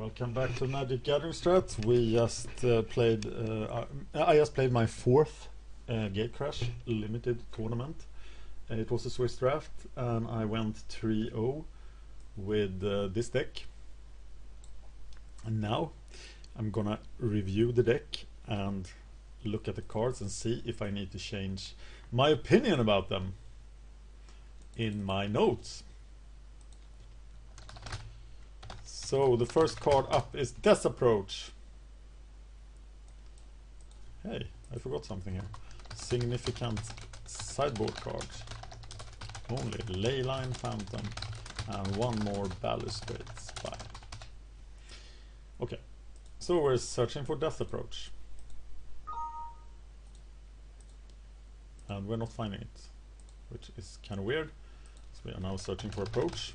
Welcome back to MagicGatheringStrat. We just played. I just played my fourth Gatecrash limited tournament. It was a Swiss draft, and I went 3-0 with this deck. And now I'm gonna review the deck and look at the cards and see if I need to change my opinion about them in my notes. So the first card up is Death Approach. Hey, I forgot something here. Significant sideboard cards. Only Leyline Phantom and one more Balustrade Spy. Okay, so we're searching for Death Approach. And we're not finding it, which is kind of weird. So we are now searching for Approach.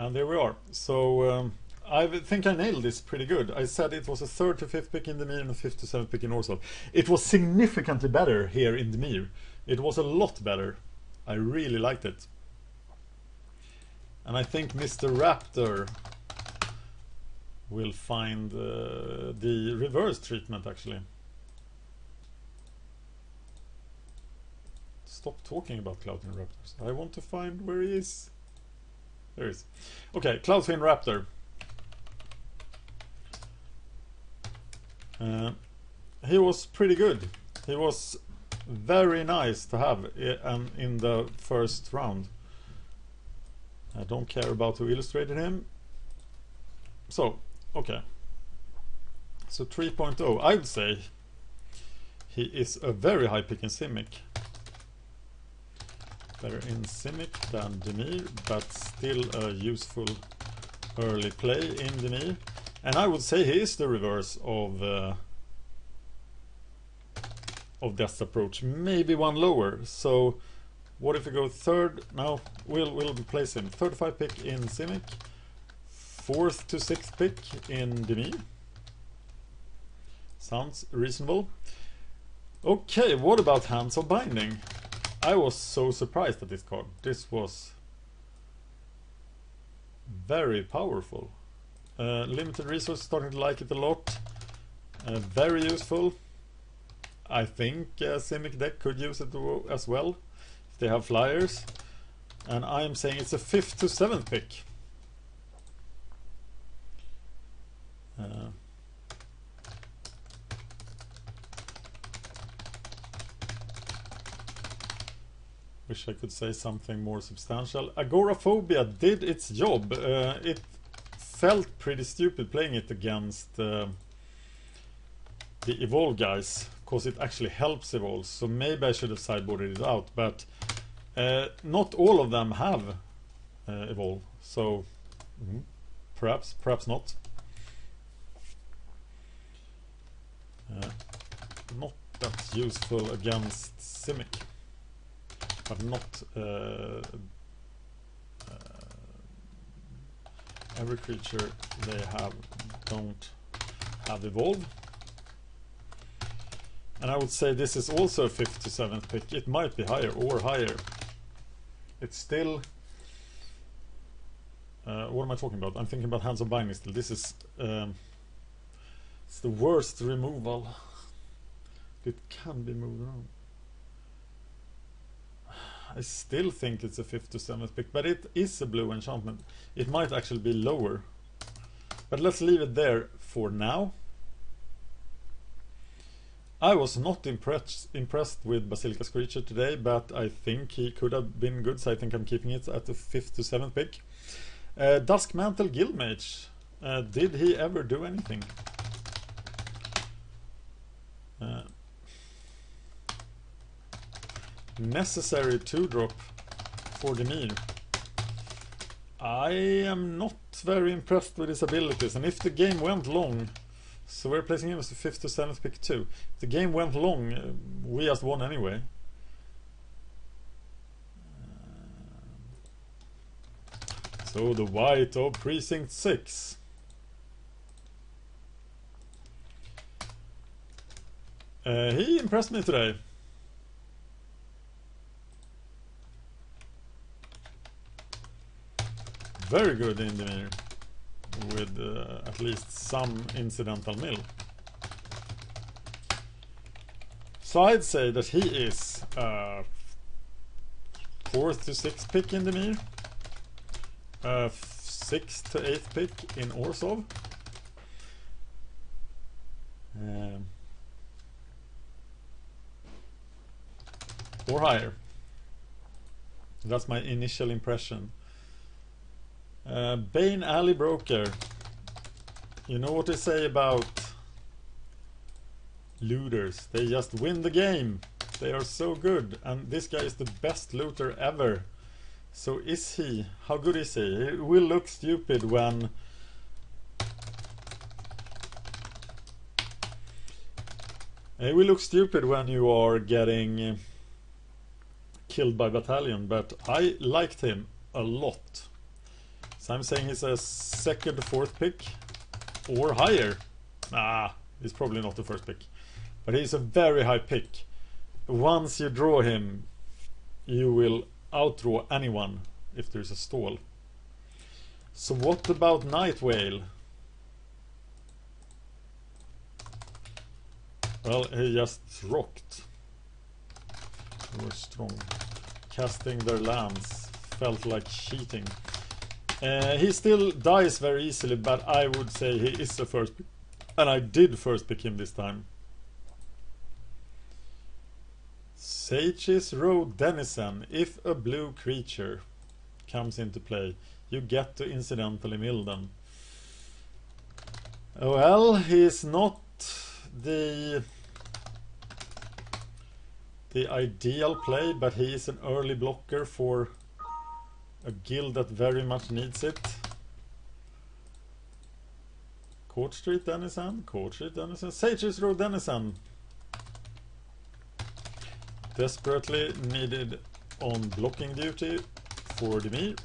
And there we are. So I think I nailed this pretty good. I said it was a 3rd to 5th pick in Dimir and a 5th to 7th pick in Orsov. It was significantly better here in Dimir. It was a lot better. I really liked it. And I think Mr. Raptor will find the reverse treatment actually. Stop talking about Cloudfin Raptors. I want to find where he is. There he is. Okay, Cloudfin Raptor. He was pretty good. He was very nice to have in the first round. I don't care about who illustrated him. So, okay. So 3.0. I would say he is a very high pick in Simic. Better in Simic than Dimir, but still a useful early play in Dimir. And I would say he is the reverse of Death Approach, maybe one lower. So what if we go 3rd? Now we'll place him 35 pick in Simic, 4th to 6th pick in Dimir. Sounds reasonable. Okay, what about Hands of Binding? I was so surprised at this card. This was very powerful. Limited resource, starting to like it a lot. Very useful. I think Simic deck could use it as well if they have flyers. And I am saying it's a 5th to 7th pick. Wish I could say something more substantial. Agoraphobia did its job. It felt pretty stupid playing it against the Evolve guys, because it actually helps Evolve. So maybe I should have sideboarded it out, but not all of them have Evolve. So perhaps not. Not that useful against Simic. But not every creature they have don't have Evolve. And I would say this is also a 5th to 7th pick. It might be higher or higher. It's still what am I talking about? I'm thinking about Hands of Binding still. This is it's the worst removal. It can be moved around. I still think it's a 5th to 7th pick, but it is a blue enchantment. It might actually be lower. But let's leave it there for now. I was not impressed with Basilica's creature today, but I think he could have been good, so I think I'm keeping it at the 5th to 7th pick. Duskmantle Guildmage. Did he ever do anything? Necessary 2-drop for Dimir. I am not very impressed with his abilities, and if the game went long, so we're placing him as the 5th to 7th pick too. If the game went long, we just won anyway. So the white of Precinct 6. He impressed me today. very good in Dimir with at least some incidental mill. So I'd say that he is 4th to 6th pick in Dimir, 6th to 8th pick in Orzhov, or higher. That's my initial impression. Bane Alley Broker. You know what they say about looters? They just win the game. They are so good. And this guy is the best looter ever. So is he? How good is he? He will look stupid when... He will look stupid when you are getting killed by battalion, but I liked him a lot. So I'm saying he's a 2nd to 4th pick or higher. He's probably not the 1st pick, but he's a very high pick. Once you draw him, you will outdraw anyone if there's a stall. So what about Night Whale? Well, he just rocked. They were strong. Casting their lands felt like cheating. He still dies very easily, but I would say he is the 1st pick. And I did 1st pick him this time. Sage's Road Denizen. If a blue creature comes into play, you get to incidentally mill them. Well, he's not the ideal play, but he is an early blocker for a guild that very much needs it. Court Street Denizen, Court Street Denizen, Sage's Road Denizen. Desperately needed on blocking duty for Dimir.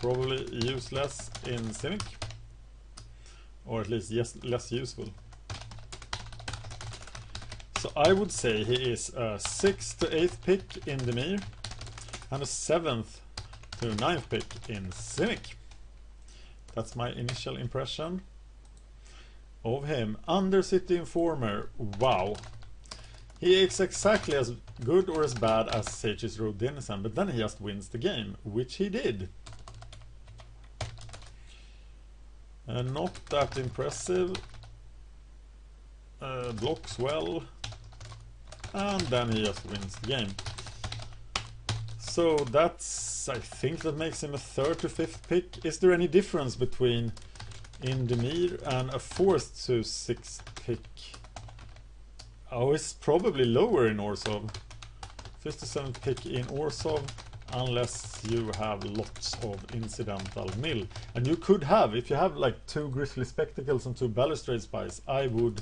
Probably useless in Simic, or at least less useful. So I would say he is a 6th to 8th pick in Dimir and a 7th to 9th pick in Simic. That's my initial impression of him. Undercity Informer. Wow. He is exactly as good or as bad as Sage's Road Denizen, but then he just wins the game, which he did. Not that impressive. Blocks well. And then he just wins the game. So that's, I think that makes him a 3rd to 5th pick. Is there any difference between in Dimir and a 4th to 6th pick? Oh, it's probably lower in Orzhov. 5th to 7th pick in Orzhov, unless you have lots of incidental mill. And you could have, if you have like 2 Grizzly Spectacles and 2 Balustrade Spies, I would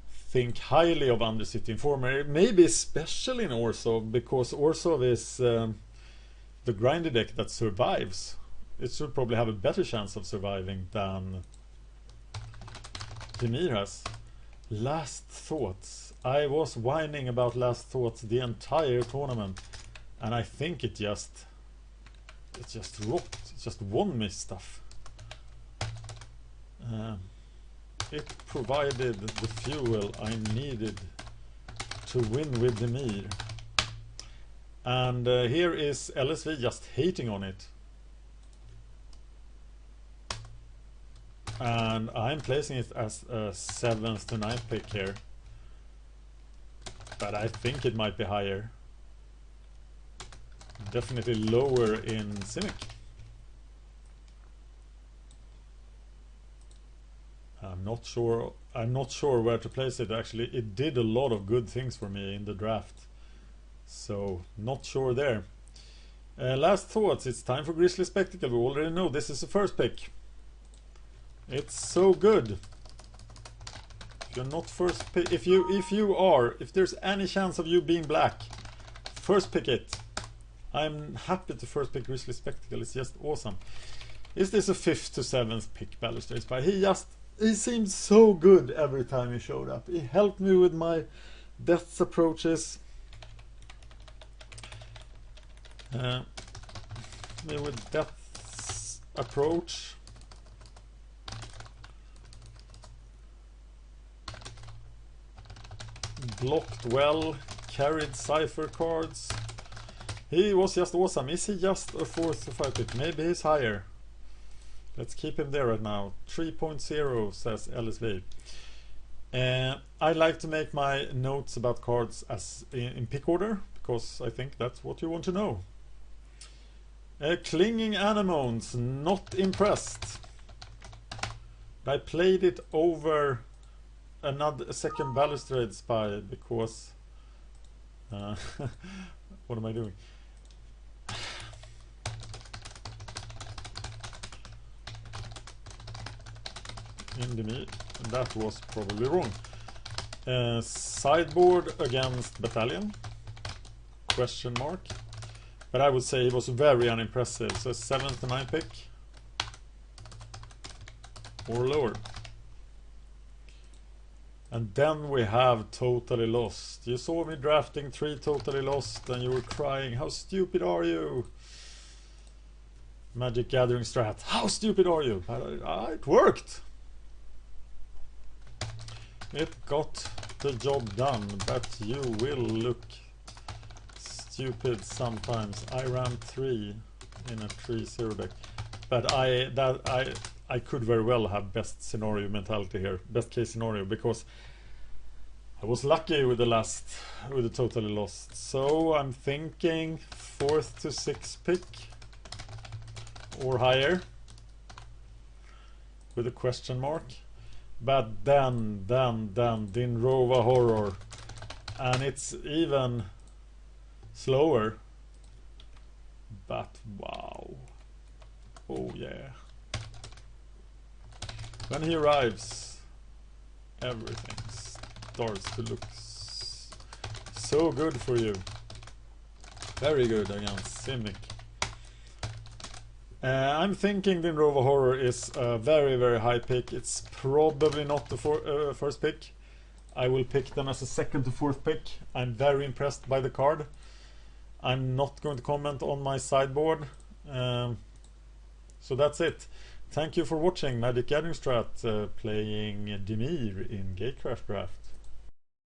think highly of Undercity Informer, maybe especially in Orzhov, because Orzhov is the grindy deck that survives. It should probably have a better chance of surviving than Dimir has. Last Thoughts. I was whining about Last Thoughts the entire tournament, and I think it just rocked. It just won me stuff. It provided the fuel I needed to win with Dimir. And here is LSV just hating on it. And I'm placing it as a 7th to 9th pick here. But I think it might be higher. Definitely lower in Simic. I'm not sure where to place it. Actually, it did a lot of good things for me in the draft. So, not sure there. Last Thoughts. It's time for Grizzly Spectacle. We already know this is the 1st pick. It's so good. If you're not 1st pick, if there's any chance of you being black, 1st pick it. I'm happy to 1st pick Grizzly Spectacle. It's just awesome. Is this a 5th to 7th pick Balustrade Spy? He seemed so good every time he showed up. He helped me with my deaths approaches. With death approach. Blocked well, carried cipher cards. He was just awesome. Is he just a 4th to 5 pick? Maybe he's higher. Let's keep him there right now. 3.0 says LSV. I like to make my notes about cards as in pick order, because I think that's what you want to know. Clinging Anemones, not impressed. I played it over a second Balustrade Spy because what am I doing? In Dimir, that was probably wrong. Sideboard against Battalion? Question mark. But I would say it was very unimpressive. So 7th to 9th pick or lower. And then we have Totally Lost. You saw me drafting 3 Totally Lost and you were crying, how stupid are you? MagicGatheringStrat, how stupid are you? It worked! It got the job done, but you will look stupid sometimes. I ran 3 in a 3-0 deck, but I could very well have best scenario mentality here, best case scenario, because I was lucky with the Totally Lost. So I'm thinking 4th to 6th pick or higher with a question mark. But then Dinrova Horror, and it's even slower. But wow, oh yeah. When he arrives, everything starts to look so good for you. Very good against Simic. I'm thinking Dinrova Horror is a very, very high pick. It's probably not the first pick. I will pick them as a 2nd to 4th pick. I'm very impressed by the card. I'm not going to comment on my sideboard. So that's it. Thank you for watching MagicGatheringStrat playing Dimir in Gatecrash draft.